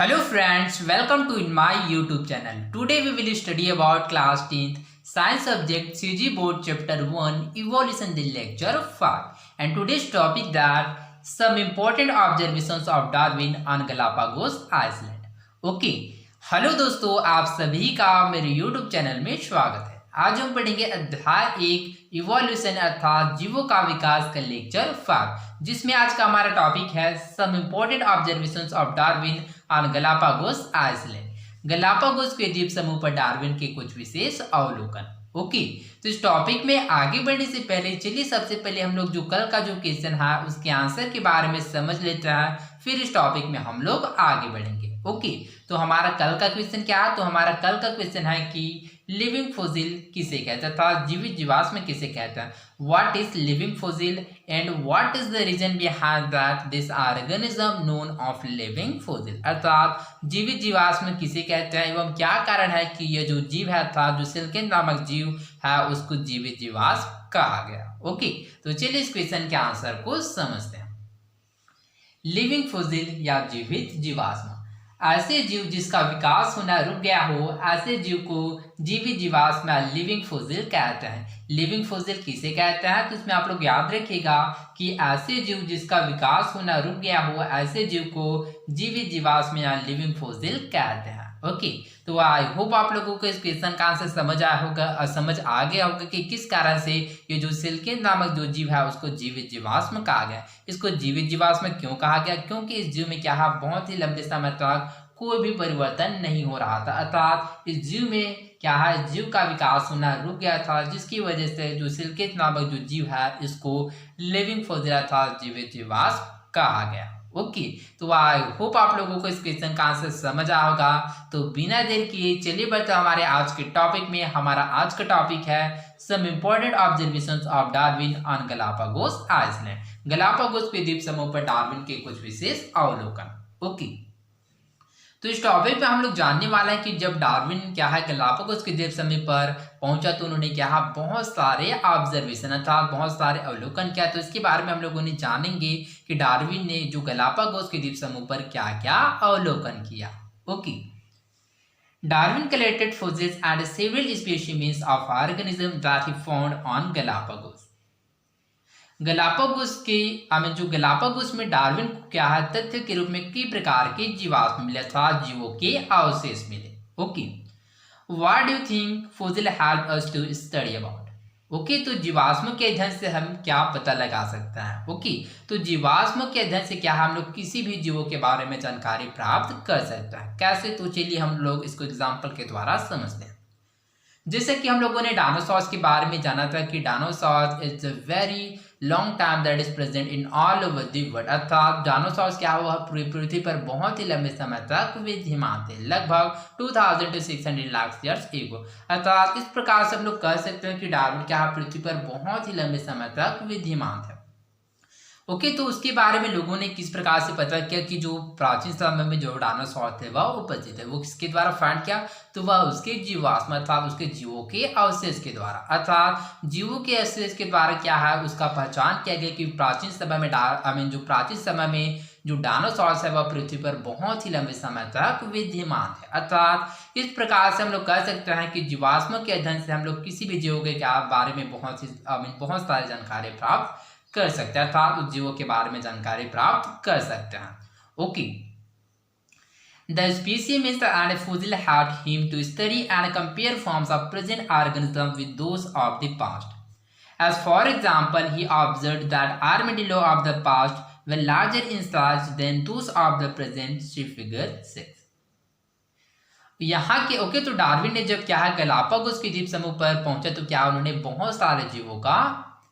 Hello friends, welcome to in my YouTube channel. Today we will study about class 10th science subject CG board chapter 1 evolution the lecture 5 and today's topic that some important observations of Darwin on Galapagos Island. Okay, hello दोस्तों, आप सभी का मेरे YouTube channel में स्वागत है। आज हम पढ़ेंगे अध्याय 1 इवोल्यूशन अर्थात जीवों का विकास का लेक्चर 5, जिसमें आज का हमारा टॉपिक है some important observations of Darwin on Galapagos island. Galapagos के द्वीप समूह पर डार्विन के कुछ विशेष अवलोकन। ओके, तो इस टॉपिक में आगे बढ़ने से पहले चलिए सबसे पहले हम लोग जो कल का जो क्वेश्चन है उसके आंसर के बारे में समझ लेते हैं, फिर इस टॉपिक में हम लोग आगे बढ़ेंगे। ओके, तो हमारा कल का क्वेश्चन क्या है? तो हमारा कल का क्वेश्चन है कि लिविंग फोसिल किसे कहता था, जीवित जीवाश्म किसे कहता है। What is living fossil and what is the reason behind that this organism known of living fossil, अर्थात जीवित जीवाश्म किसे कहते हैं एवं क्या कारण है कि यह जो जीव है था जो सिल्केन नामक जीव है उसको जीवित जीवाश्म कहा गया। ओके, तो चलिए इस क्वेश्चन के आंसर को समझते हैं। लिविंग फोसिल या जीवित जीवाश्म, ऐसे जीव जिसका विकास होना रुक गया हो, ऐसे जीव को जीवित जीवाश्म या लिविंग फोसिल कहते हैं। लिविंग फोसिल किसे कहते हैं? तो इसमें आप लोग याद रखिएगा कि ऐसे जीव जिसका विकास होना रुक गया हो, ऐसे जीव को जीवित जीवाश्म या लिविंग फोसिल कहते हैं। ओके, तो आई होप आप लोगों को इस क्वेश्चन का आंसर समझ आया होगा, समझ आ गया होगा कि किस कारण से ये जो सिल्केन नामक जो जीव है उसको जीवित जीवाश्म कहा गया। इसको जीवित जीवाश्म क्यों कहा गया? क्योंकि इस जीव में क्या है, बहुत ही लंबे समय तक कोई भी परिवर्तन नहीं हो रहा था, अर्थात इस जीव में क्या है, जीव का विकास होना रुक गया था, जिसकी वजह से जो सिल्केन नामक जो जीव है इसको लिविंग फोसिल अर्थात जीवित जीवाश्म कहा गया। ओके, तो आई होप आप लोगों को इस क्वेश्चन का आंसर समझ आया होगा। तो बिना देर किए चलिए बढ़ते हमारे आज के टॉपिक में। हमारा आज का टॉपिक है some important observations of Darwin on Galapagos island. Galapagos के द्वीप समूह पर डार्विन के कुछ विशेष अवलोकन। ओके, तो इस टॉपिक पे हम लोग जानने वाले हैं कि जब डार्विन क्या है गलापागोस के द्वीप समूह पर पहुंचा तो उन्होंने क्या है बहुत सारे ऑब्जर्वेशन अर्थात बहुत सारे अवलोकन किया। तो इसके बारे में हम लोगों ने जानेंगे कि डार्विन ने जो गलापागोस के द्वीप समूह पर क्या क्या अवलोकन किया। Okay, Darwin collected fossils and several specimens of organisms that he found on Galapagos. Galapagos के जो गलापागोस में डार्विन को क्या है तथ्य के रूप में कई प्रकार के जीवाश्म मिले था, जीवों के अवशेष मिले। Okay, what do you think fossil help us to study about? Okay, तो जीवाश्म के अध्ययन से हम क्या पता लगा सकते हैं? ओके, तो जीवाश्म के अध्ययन से क्या हम लोग किसी भी जीवों के बारे में जानकारी प्राप्त कर सकते हैं। कैसे? तो चलिए हम लोग इसको एग्जाम्पल के द्वारा समझते हैं। जैसे कि हम लोगों ने डायनासोर्स के बारे में जाना था कि dinosaur is a very long time that is present in all over the world, अर्थात डायनासोर्स क्या हुआ पृथ्वी पर बहुत ही लंबे समय तक विद्यमान थे, लगभग 2000 to 600 लाख ईयर्स एगो। अर्थात इस प्रकार से हम लोग कह सकते हैं कि डार्विन क्या पृथ्वी पर बहुत ही लंबे समय तक विद्यमान थे। ओके, तो उसके बारे में लोगों ने किस प्रकार से पता किया कि जो प्राचीन समय में जो डायनासोर थे वह उपस्थित है, वो किसके द्वारा फाइंड किया? तो वह उसके जीवाश्म अर्थात उसके जीवों के अवशेष के द्वारा, अर्थात जीवों के अवशेष के द्वारा क्या है उसका पहचान किया गया कि प्राचीन समय में जो प्राचीन समय में जो डायनासोर है वह पृथ्वी पर बहुत ही लंबे समय तक विद्यमान थे। अर्थात इस प्रकार से हम लोग कह सकते हैं कि जीवाश्म के अध्ययन से हम लोग किसी भी जीवों के बारे में बहुत सारी जानकारी प्राप्त कर सकते हैं, अर्थात उस जीवों के बारे में जानकारी प्राप्त कर सकते हैं। Okay, the species and fossil helped him to study and compare forms of present organism with those of the past. As for example, he observed that armadillo of the past were larger in size than those of the present, see figure 6. यहाँ के okay, तो Darwin ने जब क्या है Galapagos के द्वीप समूह पर पहुंचा तो क्या उन्होंने बहुत सारे जीवों का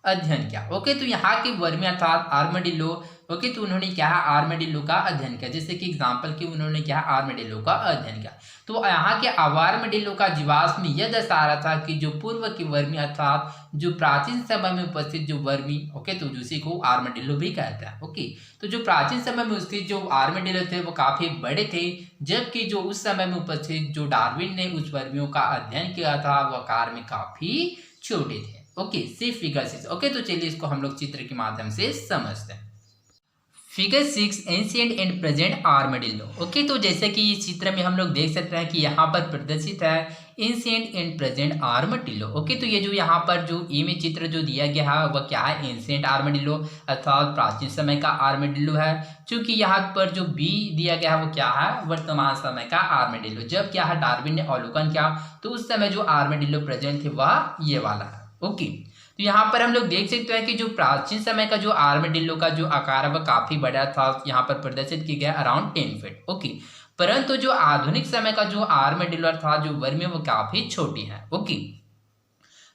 अध्ययन किया। ओके, तो यहाँ के वर्मी अर्थात आर्मेडिलो, ओके, तो उन्होंने क्या है आर्मेडिलो का अध्ययन किया। जैसे कि एग्जांपल की उन्होंने क्या है आर्मेडिलो का अध्ययन किया। तो यहाँ के आर्मेडिलो का जीवाश्म यह दर्शा रहा था कि जो पूर्व की वर्मी अर्थात जो प्राचीन समय में उपस्थित जो वर्मी, ओके, तो उसी को आर्मेडिलो भी कहते हैं। ओके, तो जो प्राचीन समय में उसके जो आर्मेडिलो थे वो काफी बड़े थे, जबकि जो उस समय में उपस्थित जो डार्विन ने उस वर्मियों का अध्ययन किया था वह आकार में काफी छोटे थे। ओके, सी फिगर 6। ओके, तो चलिए इसको हम लोग चित्र के माध्यम से समझते हैं। Figure 6 ancient and present armadillo. Okay, तो जैसे कि इस चित्र में हम लोग देख सकते हैं कि यहाँ पर प्रदर्शित है ancient and present armadillo. Okay, तो ये जो यहाँ पर जो ई में चित्र जो दिया गया है वह क्या है, एंशिएंट आर्मेडिलो अर्थात प्राचीन समय का आर्मेडिलो है। क्योंकि यहाँ पर जो बी दिया गया है वो क्या है, वर्तमान समय का आर्मेडिलो। जब क्या है डार्विन ने अवलोकन किया तो उस समय जो आर्मेडिलो प्रेजेंट थे वह ये वाला है। ओके, तो यहाँ पर हम लोग देख सकते हैं कि जो प्राचीन समय का जो आर्मेडिलो का जो आकार है वह काफी बड़ा था, यहाँ पर प्रदर्शित किया गया अराउंड 10 फीट। ओके, परंतु जो आधुनिक समय का जो आर्मेडिलो था जो वर्मी वो काफी छोटी है। ओके,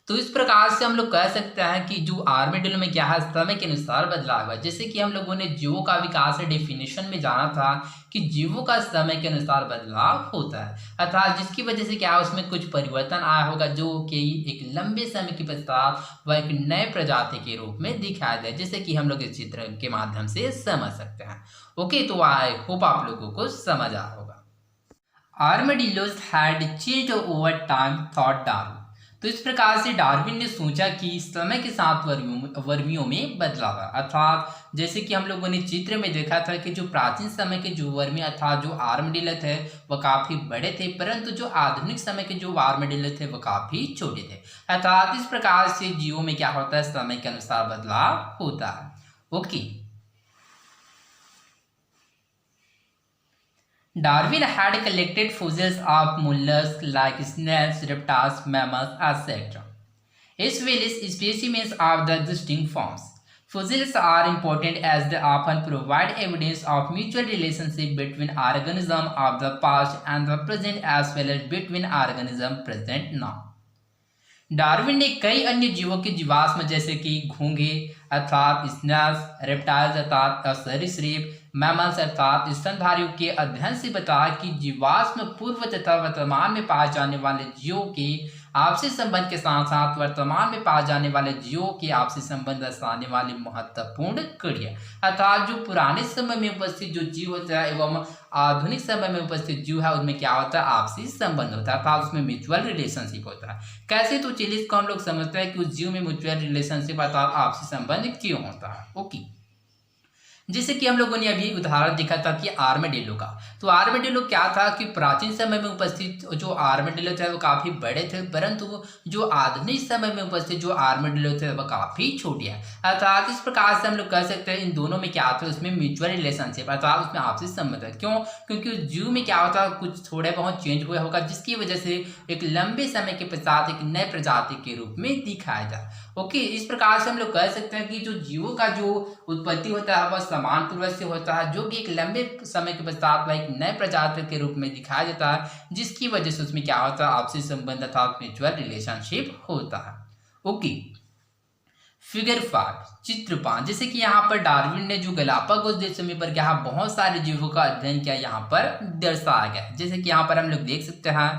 तो इस प्रकार से हम लोग कह सकते हैं कि जो आर्मेडिलो में क्या है, समय के अनुसार बदलाव हुआ। जैसे कि हम लोगों ने जीवों का विकास है डेफिनेशन में जाना था कि जीवों का समय के अनुसार बदलाव होता है, अर्थात जिसकी वजह से क्या है उसमें कुछ परिवर्तन आया होगा जो कि एक लंबे समय के पश्चात वह एक नए प्रजाति के रूप में दिखाया जाए, जैसे कि हम लोग इस चित्र के माध्यम से समझ सकते हैं। ओके, तो आई होप आप लोगों को समझ आया होगा। Armadillos had changed over time, thought Darwin. तो इस प्रकार से डार्विन ने सोचा कि समय के साथ वर्मियों में बदलाव है, अर्थात जैसे कि हम लोगों ने चित्र में देखा था कि जो प्राचीन समय के जो वर्मी अर्थात जो आर्मेडिलो थे वह काफी बड़े थे, परंतु जो आधुनिक समय के जो आर्मेडिलो थे वह काफी छोटे थे। अर्थात इस प्रकार से जीवों में क्या होता है, समय के अनुसार बदलाव होता है। Okay, Darwin had collected fossils of mollusks like snails, reptiles, mammals, etc., as well as specimens of the distinct forms. Fossils are important as they often provide evidence of mutual relationship between organisms of the past and the present as well as between organisms present now. Darwin ने कई अन्य जीवों के जीवाश्म जैसे कि घोंघे अर्थात स्नेल्स, रेप्टाइल्स अर्थात सरीसृप, मैमल्स अर्थात स्तनधारियों के अध्ययन से बताया कि जीवाश्म पूर्व तथा वर्तमान में पाए जाने वाले जीवों के आपसी संबंध के साथ साथ वर्तमान में पाए जाने वाले जीवों के आपसी संबंध दर्शाने वाली महत्वपूर्ण कड़ी है। अर्थात जो पुराने समय में उपस्थित जो जीव होता है एवं आधुनिक समय में उपस्थित जीव है उनमें क्या होता है, आपसी संबंध होता है, अर्थात उसमें म्यूचुअल रिलेशनशिप होता है। कैसे, तो चलिए इसको हम लोग समझते हैं कि उस जीव में म्यूचुअल रिलेशनशिप अर्थात आपसी संबंध क्यों होता है। ओके, जैसे कि हम लोगों ने अभी उदाहरण देखा था कि आर्मेडिलो का, तो आर्मेडिलो क्या था कि प्राचीन समय में उपस्थित जो आर्मेडिलो थे वो काफी बड़े थे, परंतु जो आधुनिक समय में उपस्थित जो आर्मेडिलो थे वो काफी छोटे हैं। अर्थात इस प्रकार से हम लोग कह सकते हैं इन दोनों में क्या होता है, उसमें म्यूचुअल रिलेशनशिप अर्थात उसमें आपसी संबंध है। क्यों, क्योंकि जीव में क्या होता है कुछ थोड़े बहुत चेंज हुआ होगा जिसकी वजह से एक लंबे समय के पश्चात एक नए प्रजाति के रूप में दिखाया जाए। ओके, इस प्रकार से हम लोग कह सकते हैं कि जो जीवों का जो उत्पत्ति होता है वह समान पूर्वज से होता है, जो कि एक लंबे समय के पश्चात वह एक नए प्रजाति के रूप में दिखाया जाता है, जिसकी वजह से उसमें क्या होता है, आपसी संबंध अर्थात म्यूचुअल रिलेशनशिप होता है। ओके, फिगर 5 चित्र 5, जैसे कि यहाँ पर डार्विन ने जो गलापागोस द्वीप समूह पर क्या बहुत सारे जीवों का अध्ययन किया यहाँ पर दर्शाया गया। जैसे कि यहाँ पर हम लोग देख सकते हैं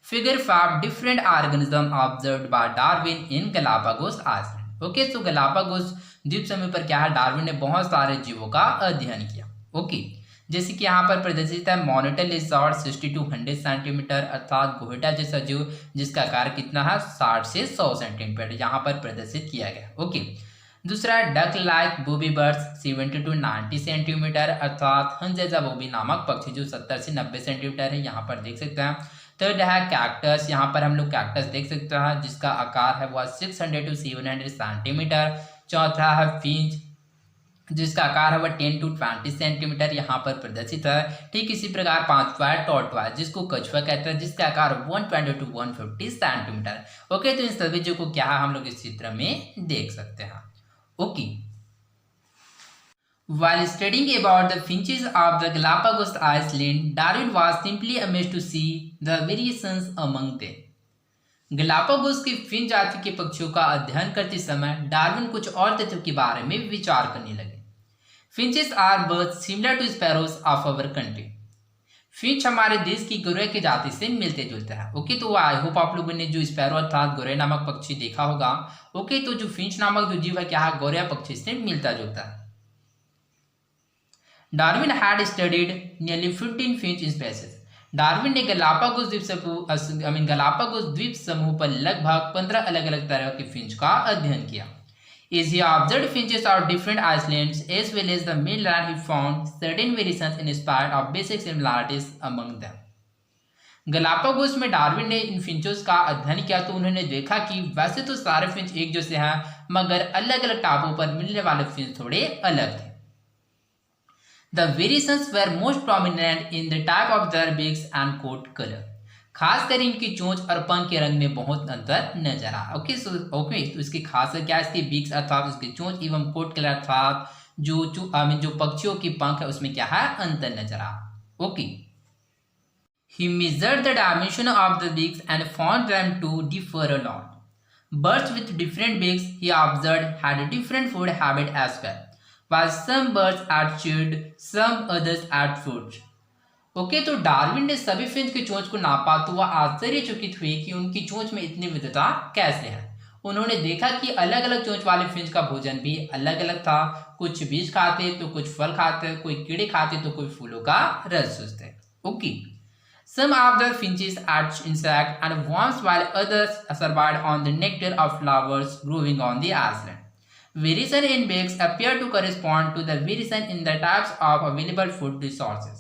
figure 5 different organism observed bye Darwin इन गलापागोस आइलैंड। ओके, तो गलापागोस द्वीप समूह पर क्या है, डार्विन ने बहुत सारे जीवों का अध्ययन किया। ओके, जैसे कि यहाँ पर प्रदर्शित है मॉनिटर लिजर्ड 60 to 100 सेंटीमीटर अर्थात घोटा जैसा जीव जिसका आकार कितना है 60 से 100 सेंटीमीटर यहाँ पर प्रदर्शित किया गया। ओके, दूसरा duck like booby birds 70 to 90 centimetre अर्थात हंस जैसा बोबी नामक पक्षी जो 70 से 90 सेंटीमीटर है, यहाँ पर देख सकते हैं। थर्ड है कैक्टस, यहाँ पर हम लोग कैक्टस देख सकते हैं जिसका आकार है वह 600 to 700 सेंटीमीटर। चौथा है फिंच जिसका आकार है वह 10 to 20 सेंटीमीटर यहाँ पर प्रदर्शित है। ठीक इसी प्रकार पांचवा है टॉर्टवाइज जिसको कछुआ कहते हैं जिसका आकार 120 to 150 सेंटीमीटर। ओके, तो इन सभी जो को क्या है हम लोग इस चित्र में देख सकते हैं। Okay, while studying about the finches of the Galapagos Island, Darwin was simply amazed to see the variations among them. Galapagos की फिन जाति के पक्षियों का अध्ययन करते समय डार्विन कुछ और तथ्यों के बारे में विचार करने लगे। Finches are birds similar to sparrows of our country. Finch हमारे देश की गौरय की जाति से मिलते जुलते हैं। ओके, तो आई होप आप लोगों ने जो स्पैरो अर्थात गौरय नामक पक्षी देखा होगा। ओके, तो जो फिंच नामक जो जीव है क्या है, गौरय पक्षी से मिलता जुलता है। Darwin had studied nearly 15 Finch species. Darwin ने गलापागोस द्वीप समूह पर लगभग 15 अलग अलग तरह के फिंच का अध्ययन किया। Is he observed finches of different islands as well as the mainland, he found certain variations in spite of basic similarities among them. Galapagos में डार्विन ने इन फिंचों का अध्ययन किया तो उन्होंने देखा कि वैसे तो सारे फिंच एक जैसे हैं, मगर अलग अलग टापुओं पर मिलने वाले फिंच थोड़े अलग थे. The variations were most prominent in the type of their beaks and coat color. खासकर इनकी चोंच और पंख के रंग में बहुत अंतर नजर आया. तो इसकी खासियत क्या है? इसकी बीक्स अर्थात उसकी चोंच एवं कोट कलर अर्थात जो पक्षियों की पंख है उसमें क्या है? अंतर नजर आया. He measured the dimension of the beaks and found them to differ a lot. Birds with different beaks, he observed, had a different food habit as well. While some birds had chewed, some others had fruits. तो Darwin ने सभी Finch की चोंच को नापा तो वह आश्चर्यचकित हुए कि उनकी चोंच में इतनी विविधता कैसे है. उन्होंने देखा कि अलग अलग चोंच वाले फिंच का भोजन भी अलग अलग था. कुछ बीज खाते तो कुछ फल खाते, कोई कीड़े खाते तो कोई फूलों का रस चूसते. Some of the finches ate insects and worms while others survived on the nectar of flowers growing on the island. Variation in beaks appear to correspond to the variation in the types of available food resources.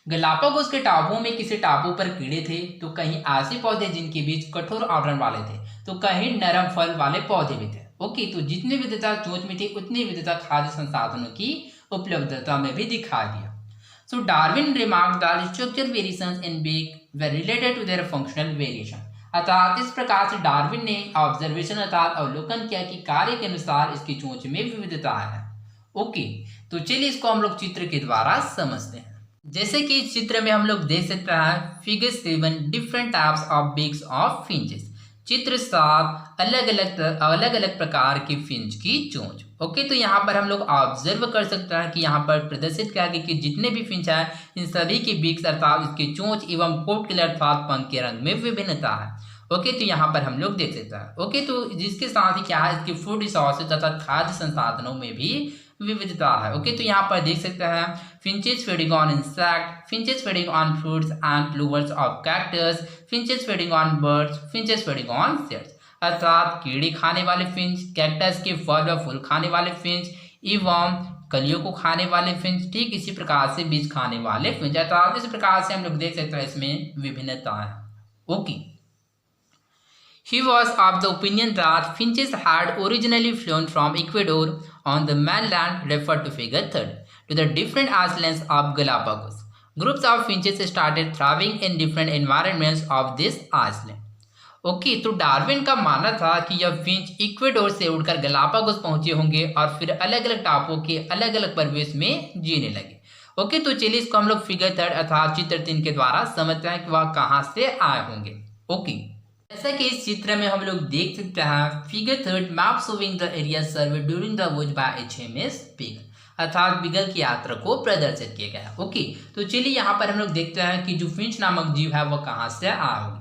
Galapagos के टापुओं में किसी टापू पर कीड़े थे तो कहीं ऐसे पौधे जिनके बीच कठोर आवरण वाले थे तो कहीं नरम फल वाले पौधे भी थे. तो जितनी विविधता चोंच में थी उतनी विविधता खाद्य संसाधनों की उपलब्धता में भी दिखाई दिया. So Darwin remarked that structural variations in beak were related to their functional variation. अर्थात इस प्रकार से डार्विन ने ऑब्जर्वेशन अर्थात अवलोकन किया कि कार्य के अनुसार इसकी चोंच में विविधता है. तो चलिए इसको हम लोग चित्र के द्वारा समझते हैं. जैसे कि इस चित्र में हम लोग देख सकते हैं figure 7 different types of beaks of finches. चित्र 7 अलग अलग प्रकार की फिंच की चोंच. तो यहाँ पर हम लोग ऑब्जर्व कर सकते हैं कि यहाँ पर प्रदर्शित किया गया कि जितने भी फिंच है इन सभी की बीक्स अर्थात इसकी चोंच एवं कोट कलर अर्थात पंख के रंग में विभिन्नता है. तो यहाँ पर हम लोग देख सकते हैं. तो जिसके साथ ही क्या है इसकी फूड रिसोर्सेज अर्थात खाद्य संसाधनों में भी विविधता है. तो यहाँ पर देख सकते हैं finches feeding on insect, finches feeding on fruits and flowers of cactus, finches feeding on birds, finches feeding on seeds. अर्थात कीड़े खाने वाले फिंच, कैक्टस के फल व फूल खाने वाले फिंच एवं कलियों को खाने वाले फिंच, ठीक इसी प्रकार से बीज खाने वाले फिंच. अर्थात इस प्रकार से हम लोग देख सकते हैं इसमें विभिन्नता है. He was of the opinion that finches had originally flown from Ecuador on the mainland, referred to figure 3, to the different islands of Galapagos. Groups of finches started thriving in different environments of this island. तो Darwin का मानना था कि यह Finch Ecuador से उड़कर Galapagos पहुंचे होंगे और फिर अलग अलग टापुओं के अलग अलग परिवेश में जीने लगे. तो चलिए इसको हम लोग फिगर 3 अर्थात चित्र 3 के द्वारा समझते हैं कि वह कहाँ से आए होंगे. जैसा कि इस चित्र में हम लोग देख सकते हैं figure 3 map showing the area survey during the voyage by HMS Beagle, अर्थात बीगल की यात्रा को प्रदर्शित किया गया. तो चलिए यहाँ पर हम लोग देखते हैं कि जो फिंच नामक जीव है वह कहाँ से आया होगा.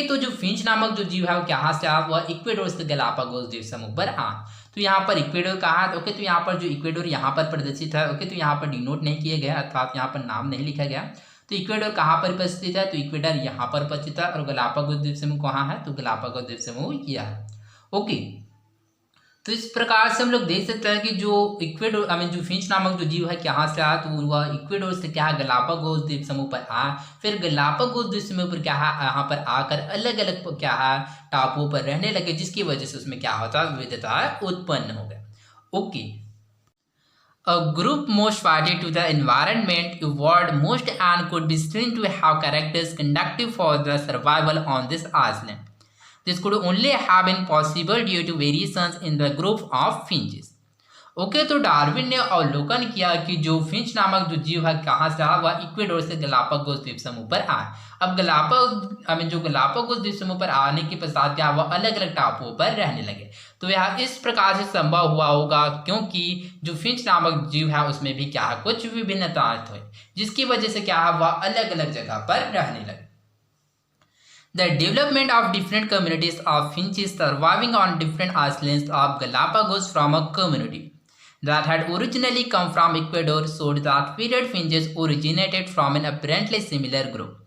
तो जो फिंच नामक जो जीव है वो कहाँ से आया, वह इक्वेडोर से गलापागोस द्वीप समूह पर आया. तो यहाँ पर इक्वेडोर कहाँ है? तो यहाँ पर जो इक्वेडोर यहाँ पर प्रदर्शित है. तो यहाँ पर डिनोट नहीं किया गया अर्थात यहाँ पर नाम नहीं लिखा गया. तो इक्वेडोर कहाँ पर उपस्थित है? तो इक्वेडोर यहाँ पर उपस्थित है. और गलापागोस द्वीप समूह कहाँ है? तो गलापागोस द्वीप समूह यह है. तो इस प्रकार से हम लोग देख सकते हैं कि जो इक्वेडोर जो फिंच नामक जो जीव है कहाँ से आया, तो वह इक्वेडोर से क्या है गलापागोस द्वीप समूह पर आया. फिर गलापागोस द्वीप समूह पर क्या है यहाँ पर आकर अलग अलग क्या है टापुओं पर रहने लगे, जिसकी वजह से उसमें क्या होता है विविधता उत्पन्न हो गया. A group most suited to the environment evolved most and could be seen to have characters conducive for the survival on this island. This could only have been possible due to variations in the group of finches. तो Darwin ने अवलोकन किया कि जो Finch नामक जो जीव है कहाँ से आया, वह इक्वेडोर से गलापागोस द्वीप समूह पर आया. अब गलापागोस द्वीप समूह पर आने के पश्चात क्या वह अलग अलग टापुओं पर रहने लगे. तो यह इस प्रकार से संभव हुआ होगा क्योंकि जो फिंच नामक जीव है उसमें भी क्या है कुछ विभिन्नताएं हुई, जिसकी वजह से क्या है वह अलग अलग जगह पर रहने लगे. The development of different communities of finches surviving on different islands of Galapagos from a community that had originally come from Ecuador showed that period finches originated from an apparently similar group.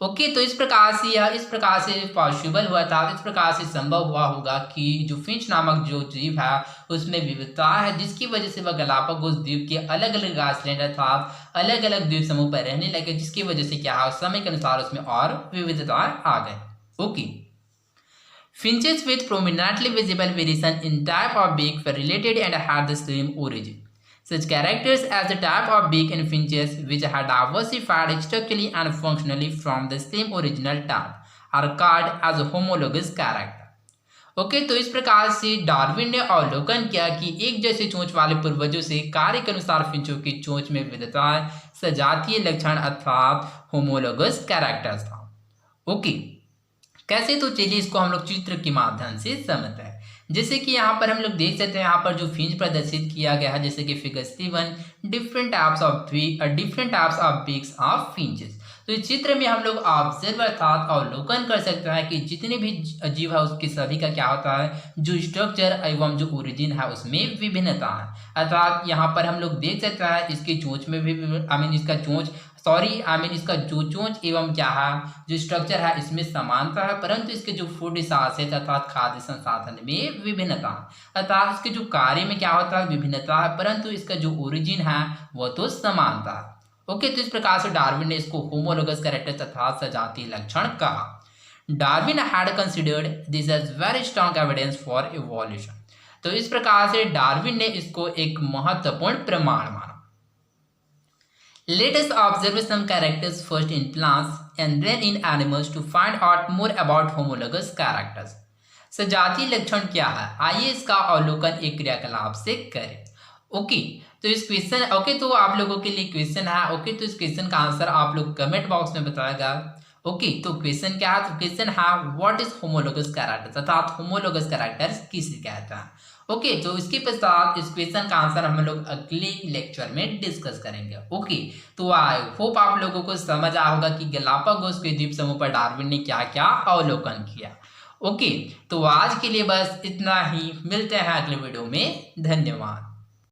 Okay, तो इस प्रकार से यह इस प्रकार से possible हुआ था, इस प्रकार से संभव हुआ होगा कि जो फिंच नामक जो जीव है उसमें विविधता है, जिसकी वजह से वह गलापागोस द्वीप के अलग अलग आइलैंड अर्थात अलग अलग द्वीप समूह पर रहने लगे, जिसकी वजह से क्या है समय के अनुसार उसमें और विविधता आ गई। Okay, finches with prominently visible variation in type of beak were related and had the same origin. Such characters as the type of beak in finches, which had diversified structurally and functionally from the same original type, are called as homologous character. Okay, तो इस प्रकार से Darwin ने अवलोकन किया कि एक जैसे चोंच वाले पूर्वजों से कार्य के अनुसार फिंचों की चोंच में विविधता सजातीय लक्षण अर्थात होमोलोगस कैरेक्टर्स था। ओके, कैसे, तो चलिए इसको हम लोग चित्र के माध्यम से समझते हैं। जैसे कि यहाँ पर हम लोग देख सकते हैं, यहाँ पर जो फिंच प्रदर्शित किया गया है, जैसे कि figure 7 different types of beaks of finches. तो इस चित्र में हम लोग ऑब्जर्व अर्थात अवलोकन कर सकते हैं कि जितने भी जीव है उसके सभी का क्या होता है, जो स्ट्रक्चर एवं जो ओरिजिन है उसमें विभिन्नता है। अर्थात यहाँ पर हम लोग देख सकते हैं इसकी चोंच में भी इसका जो चोंच एवं क्या है जो स्ट्रक्चर है इसमें समानता है, परंतु इसके जो फूड रिसोर्सेज अर्थात खाद्य संसाधन में विभिन्नता है। अर्थात इसके जो कार्य में क्या होता है विभिन्नता है, परंतु इसका जो ओरिजिन है वह तो समानता है। ओके, तो इस प्रकार से डार्विन ने इसको होमोलोगस कैरेक्टर्स अर्थात सजातीय लक्षण कहा। Darwin had considered this as very strong evidence for evolution. तो इस प्रकार से डार्विन ने इसको एक महत्वपूर्ण प्रमाण माना। Let us observe some characters first in plants and then in animals to find out more about homologous characters. सजातीय लक्षण क्या है, आइए इसका अवलोकन एक क्रियाकलाप से करें। ओके, तो इस क्वेश्चन तो आप लोगों के लिए क्वेश्चन है। ओके, तो इस क्वेश्चन का आंसर आप लोग कमेंट बॉक्स में बताएगा। ओके, तो क्वेश्चन क्या है, तो क्वेश्चन है व्हाट इज होमोलोगस कैरेक्टर्स अर्थात होमोलोगस कैरेक्टर्स किसे कहते हैं। ओके, तो इसके पश्चात इस क्वेश्चन का आंसर हम लोग अगले लेक्चर में डिस्कस करेंगे। ओके, तो आई होप आप लोगों को समझ आया होगा कि गलापागोस के द्वीप समूह पर डार्विन ने क्या क्या अवलोकन किया। ओके, तो आज के लिए बस इतना ही, मिलते हैं अगले वीडियो में, धन्यवाद।